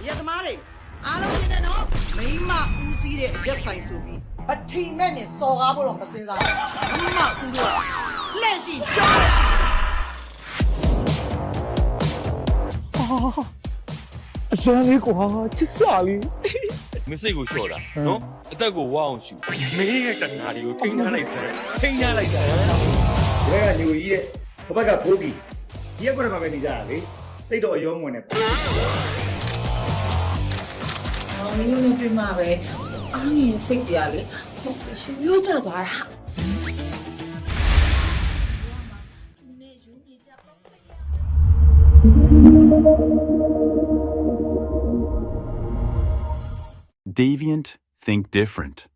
ရက်သမားတွေအားလုံးရှင်းတယ်နော်မိမဦးစီးတဲ့ရက်ဆိုင်ဆိုပြီးအထိမ်မဲ့နဲ့စော်ကားဖို့တော့မစင်စားဘူးမိမဦးတော့လှည့်ကြည့်ကြောက်အလန်းလေးကွာချစ်စာလေး မစိတ်ကိုလျှော့တာနော်အသက်ကိုဝအောင်ရှူမင်းရဲ့တဏှာတွေကိုထိန်းထားလိုက်စမ်းထိန်းထားလိုက်စမ်း ဘယ်ကညိုကြီးတဲ့ဘက်ကဖိုးပြီးဒီရက်ကွက်မှာပဲနေကြတာလေတိတ်တော့အယောမဝင်နဲ့ 你有没有被骂呗？啊，你谁家里？又叫多少？ Deviant think different.